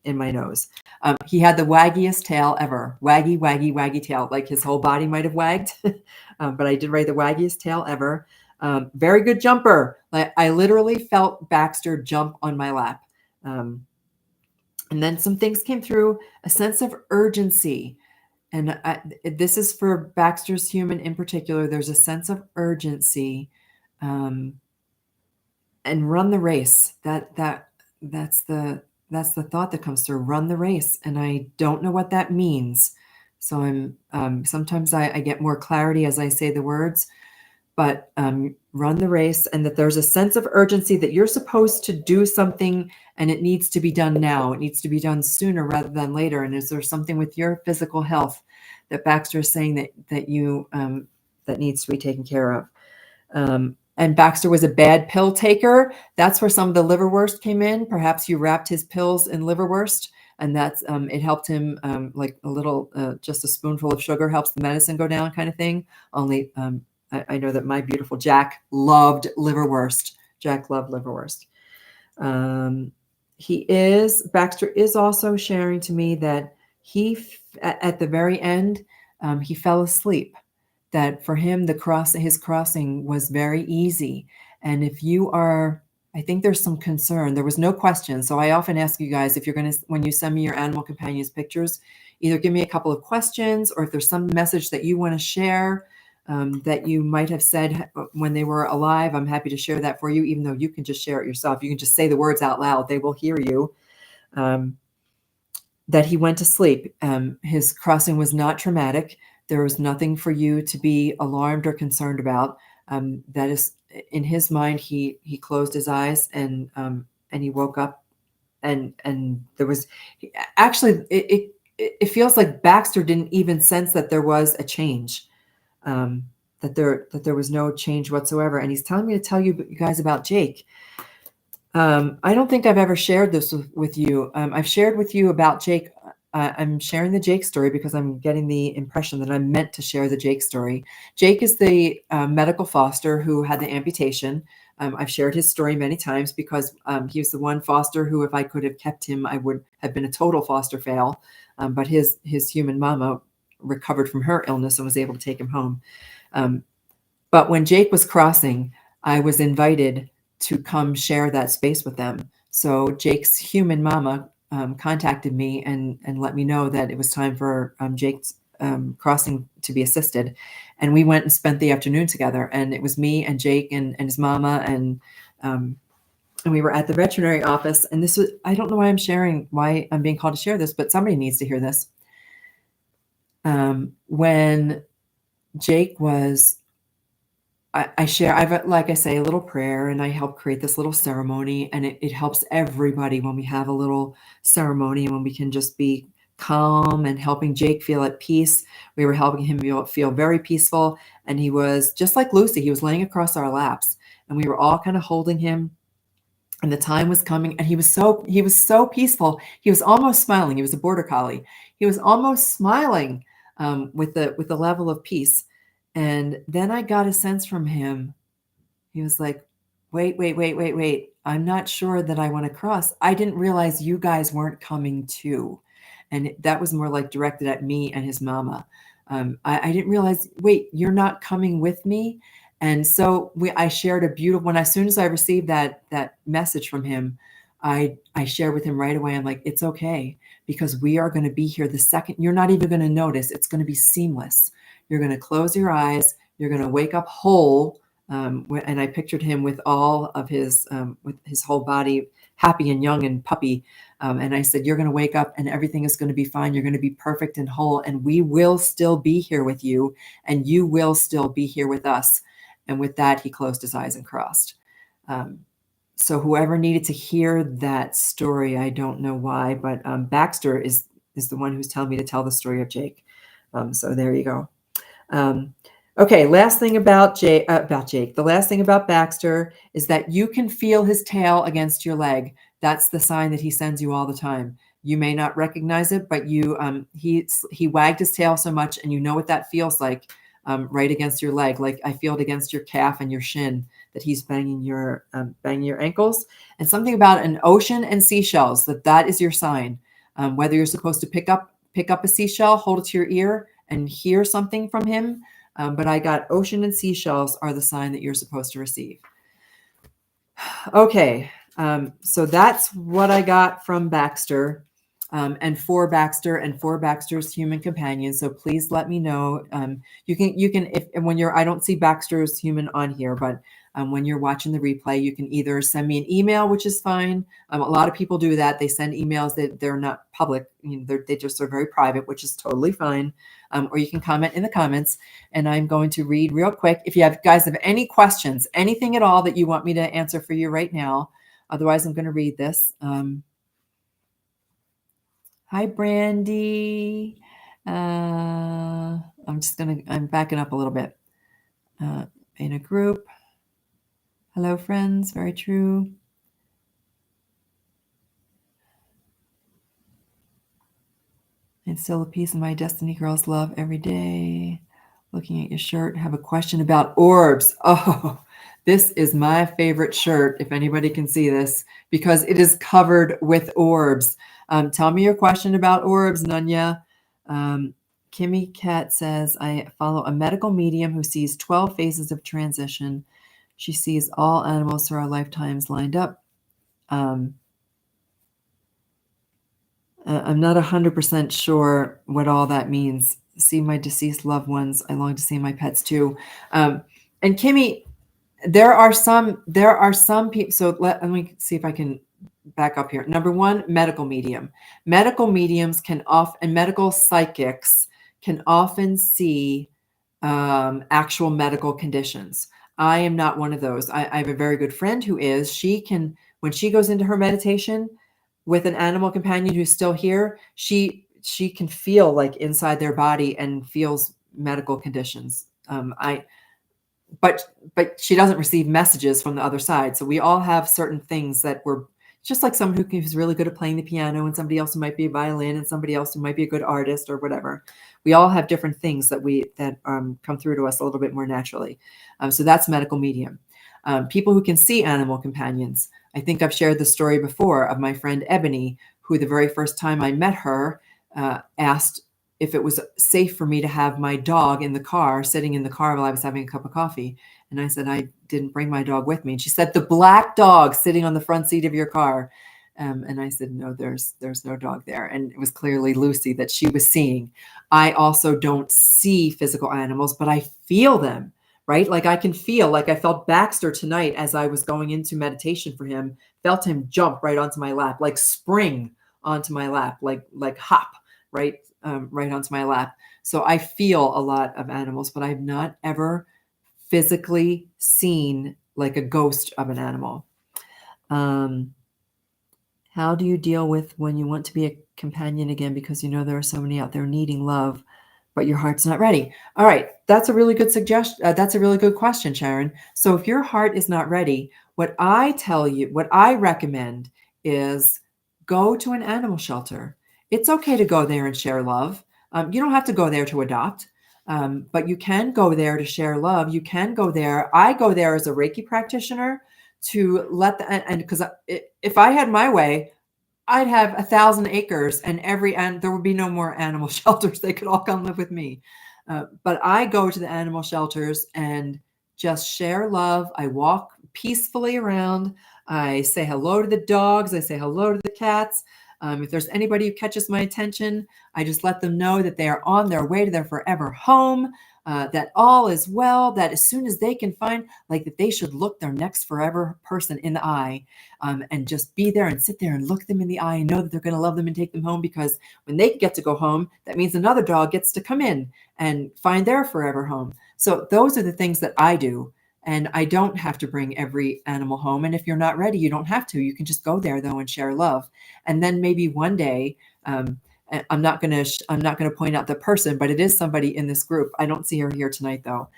in my nose. He had the waggiest tail ever. Waggy, waggy, waggy tail. Like his whole body might have wagged, but I did write the waggiest tail ever. Very good jumper. Like I literally felt Baxter jump on my lap. And then some things came through, a sense of urgency. And this is for Baxter's human in particular. There's a sense of urgency, and run the race. That's the thought that comes through. Run the race, and I don't know what that means. So I'm sometimes I get more clarity as I say the words, but run the race, and that there's a sense of urgency that you're supposed to do something, and it needs to be done now. It needs to be done sooner rather than later. And is there something with your physical health that Baxter is saying that you that needs to be taken care of? And Baxter was a bad pill taker. That's where some of the liverwurst came in. Perhaps you wrapped his pills in liverwurst, and that's it helped him, like a little, just a spoonful of sugar helps the medicine go down, kind of thing. Only I know that my beautiful Jack loved liverwurst. Jack loved liverwurst. Baxter is also sharing to me that at the very end, he fell asleep. That for him, his crossing was very easy. And if you are, I think there's some concern. There was no question. So I often ask you guys, if you're going to, when you send me your animal companions pictures, either give me a couple of questions, or if there's some message that you want to share, that you might have said when they were alive, I'm happy to share that for you, even though you can just share it yourself. You can just say the words out loud. They will hear you. That he went to sleep. His crossing was not traumatic. There was nothing for you to be alarmed or concerned about. That is, in his mind, he closed his eyes and he woke up, and there was actually it feels like Baxter didn't even sense that there was a change, that there was no change whatsoever. And he's telling me to tell you guys about Jake. I don't think I've ever shared this with you. I've shared with you about Jake. I'm sharing the Jake story because I'm getting the impression that I'm meant to share the Jake story. Jake is the medical foster who had the amputation. I've shared his story many times because he was the one foster who, if I could have kept him, I would have been a total foster fail. But his human mama recovered from her illness and was able to take him home. But when Jake was crossing, I was invited to come share that space with them. So Jake's human mama contacted me and let me know that it was time for Jake's crossing to be assisted. And we went and spent the afternoon together. And it was me and Jake and his mama. And we were at the veterinary office. And this was, I don't know why I'm being called to share this, but somebody needs to hear this. When Jake was, like I say, a little prayer, and I help create this little ceremony, and it helps everybody when we have a little ceremony and when we can just be calm and helping Jake feel at peace. We were helping him feel very peaceful. And he was just like Lucy. He was laying across our laps, and we were all kind of holding him. And the time was coming, and he was so peaceful. He was almost smiling. He was a border collie. He was almost smiling with the level of peace. And then I got a sense from him. He was like, wait. I'm not sure that I want to cross. I didn't realize you guys weren't coming too. And that was more like directed at me and his mama. I didn't realize, wait, you're not coming with me? And so I shared a beautiful one. As soon as I received that message from him, I shared with him right away. I'm like, it's okay, because we are going to be here the second. You're not even going to notice. It's going to be seamless. You're going to close your eyes. You're going to wake up whole. And I pictured him with all of with his whole body happy and young and puppy. And I said, you're going to wake up and everything is going to be fine. You're going to be perfect and whole. And we will still be here with you. And you will still be here with us. And with that, he closed his eyes and crossed. So whoever needed to hear that story, I don't know why, but Baxter is the one who's telling me to tell the story of Jake. So there you go. Okay, last thing about Jake. The last thing about Baxter is that you can feel his tail against your leg. That's the sign that he sends you all the time. You may not recognize it, but he wagged his tail so much, and you know what that feels like, right against your leg. Like I feel it against your calf and your shin. that he's banging your ankles. And something about an ocean and seashells, that is your sign. Whether you're supposed to pick up a seashell, hold it to your ear, and hear something from him. But I got ocean and seashells are the sign that you're supposed to receive. Okay, so that's what I got from Baxter, and for Baxter's human companion. So please let me know. You can if when you're, I don't see Baxter's human on here, but when you're watching the replay, you can either send me an email, which is fine. A lot of people do that. They send emails that they're not public. They just are very private, which is totally fine. Or you can comment in the comments, and I'm going to read real quick. If you guys have any questions, anything at all that you want me to answer for you right now, otherwise I'm going to read this. Hi, Brandy. I'm backing up a little bit. In a group. Hello, friends. Very true. It's still a piece of my Destiny Girls love every day. Looking at your shirt, have a question about orbs. Oh, this is my favorite shirt, if anybody can see this, because it is covered with orbs. Tell me your question about orbs, Nunya. Kimmy Cat says, I follow a medical medium who sees 12 phases of transition. She sees all animals through our lifetimes lined up. I'm not 100% sure what all that means. See my deceased loved ones. I long to see my pets too. And Kimmy, there are some people. So let me see if I can back up here. Number one, medical medium. Medical mediums and medical psychics can often see actual medical conditions. I am not one of those. I have a very good friend who is. She can, when she goes into her meditation with an animal companion who's still here, she can feel like inside their body and feels medical conditions. But she doesn't receive messages from the other side. So we all have certain things that we're just like someone who's really good at playing the piano, and somebody else who might be a violin, and somebody else who might be a good artist or whatever. We all have different things that come through to us a little bit more naturally. So that's medical medium. People who can see animal companions. I think I've shared the story before of my friend Ebony, who the very first time I met her asked if it was safe for me to have my dog in the car, sitting in the car while I was having a cup of coffee. And I said, I didn't bring my dog with me. And she said, the black dog sitting on the front seat of your car. And I said, no, there's no dog there. And it was clearly Lucy that she was seeing. I also don't see physical animals, but I feel them, right? Like I can feel, like I felt Baxter tonight as I was going into meditation for him, felt him jump right onto my lap, like spring onto my lap, like hop, right? Right onto my lap. So I feel a lot of animals, but I've not ever physically seen like a ghost of an animal. How do you deal with when you want to be a companion again because you know there are so many out there needing love, but your heart's not ready? All right, that's a really good suggestion. That's a really good question, Sharon. So if your heart is not ready, what I recommend is go to an animal shelter. It's okay to go there and share love. You don't have to go there to adopt, but you can go there to share love. You can go there. I go there as a Reiki practitioner to let and because if I had my way, I'd have 1,000 acres and there would be no more animal shelters. They could all come live with me. But I go to the animal shelters and just share love. I walk peacefully around. I say hello to the dogs. I say hello to the cats. If there's anybody who catches my attention, I just let them know that they are on their way to their forever home, that all is well, that as soon as they can find, like that they should look their next forever person in the eye, and just be there and sit there and look them in the eye and know that they're going to love them and take them home, because when they get to go home, that means another dog gets to come in and find their forever home. So those are the things that I do. And I don't have to bring every animal home. And if you're not ready, you don't have to. You can just go there though and share love. And then maybe one day, I'm not going to point out the person, but it is somebody in this group. I don't see her here tonight though,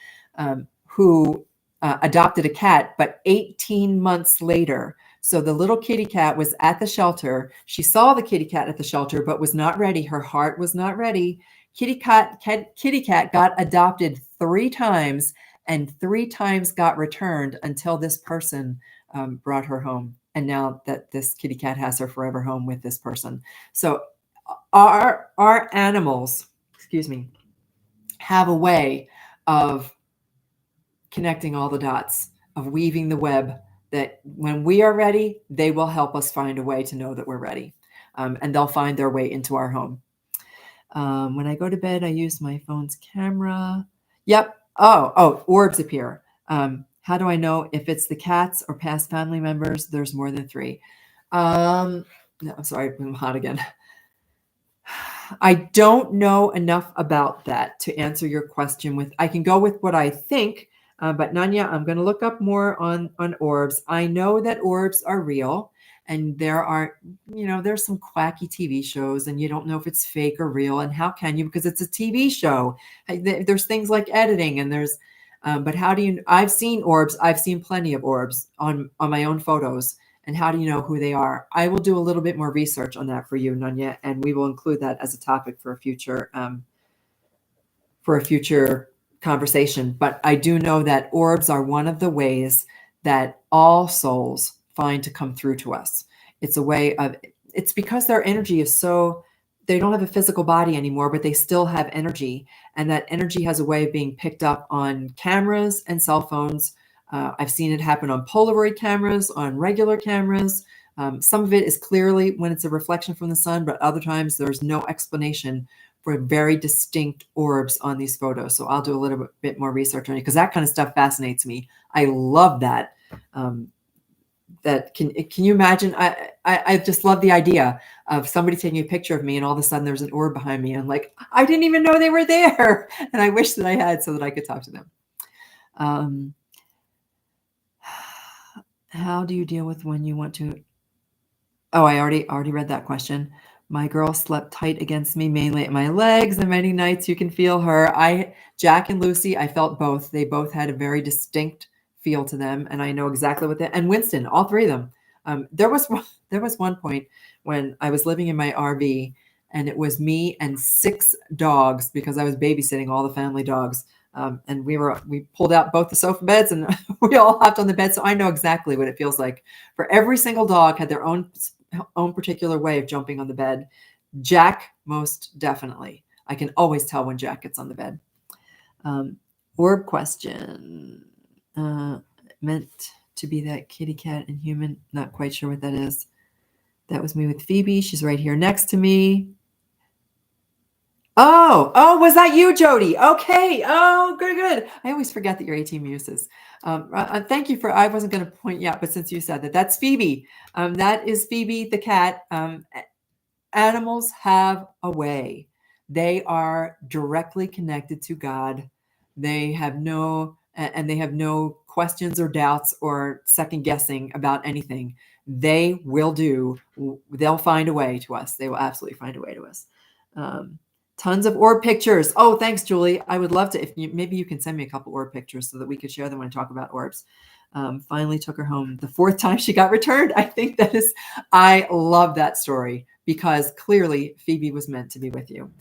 who adopted a cat, but 18 months later. So the little kitty cat was at the shelter. She saw the kitty cat at the shelter, but was not ready. Her heart was not ready. Kitty cat got adopted 3 times. and 3 times got returned until this person brought her home. And now that this kitty cat has her forever home with this person. So our animals, excuse me, have a way of connecting all the dots, of weaving the web, that when we are ready, they will help us find a way to know that we're ready. And they'll find their way into our home. When I go to bed, I use my phone's camera. Yep. Oh, orbs appear. How do I know if it's the cats or past family members? There's more than 3. No, I'm sorry, I'm hot again. I don't know enough about that to answer your question with. I can go with what I think, but Nanya, I'm going to look up more on orbs. I know that orbs are real, and there are, there's some quacky TV shows, and you don't know if it's fake or real. And how can you? Because it's a TV show. There's things like editing, and there's, but how do you? I've seen orbs. I've seen plenty of orbs on my own photos. And how do you know who they are? I will do a little bit more research on that for you, Nanya, and we will include that as a topic for a future conversation. But I do know that orbs are one of the ways that all souls find to come through to us. It's a way of, it's because their energy is so, they don't have a physical body anymore, but they still have energy. And that energy has a way of being picked up on cameras and cell phones. I've seen it happen on Polaroid cameras, on regular cameras. Some of it is clearly when it's a reflection from the sun, but other times there's no explanation for very distinct orbs on these photos. So I'll do a little bit more research on it because that kind of stuff fascinates me. I love that. Can you imagine? I just love the idea of somebody taking a picture of me and all of a sudden there's an orb behind me. And I'm like, I didn't even know they were there. And I wish that I had so that I could talk to them. How do you deal with when you want to? Oh, I already read that question. My girl slept tight against me, mainly at my legs, and many nights you can feel her. Jack and Lucy, I felt both. They both had a very distinct feel to them, and I know exactly what and Winston, all 3 of them. There was one point when I was living in my RV, and it was me and 6 dogs because I was babysitting all the family dogs. And we pulled out both the sofa beds and we all hopped on the bed. So I know exactly what it feels like. For every single dog had their own particular way of jumping on the bed. Jack, most definitely. I can always tell when Jack gets on the bed. Orb question. Meant to be that kitty cat and human. Not quite sure what that is. That was me with Phoebe. She's right here next to me. Oh, was that you, Jody? Okay. Oh, good. I always forget that you're 18 Muses. Thank you I wasn't going to point you out, but since you said that, that's Phoebe. That is Phoebe the cat. Animals have a way. They are directly connected to God. They have no questions or doubts or second guessing about anything. They'll find a way to us. They will absolutely find a way to us. Tons of orb pictures. Oh, thanks, Julie. I would love to, maybe you can send me a couple orb pictures so that we could share them when I talk about orbs. Finally took her home the 4th time she got returned. I love that story because clearly Phoebe was meant to be with you.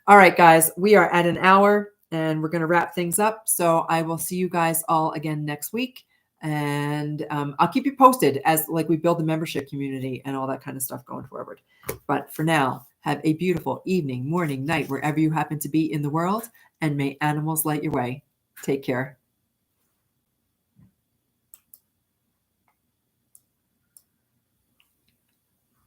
All right, guys, we are at an hour and we're going to wrap things up. So I will see you guys all again next week. And I'll keep you posted as we build the membership community and all that kind of stuff going forward. But for now, have a beautiful evening, morning, night, wherever you happen to be in the world, and may animals light your way. Take care.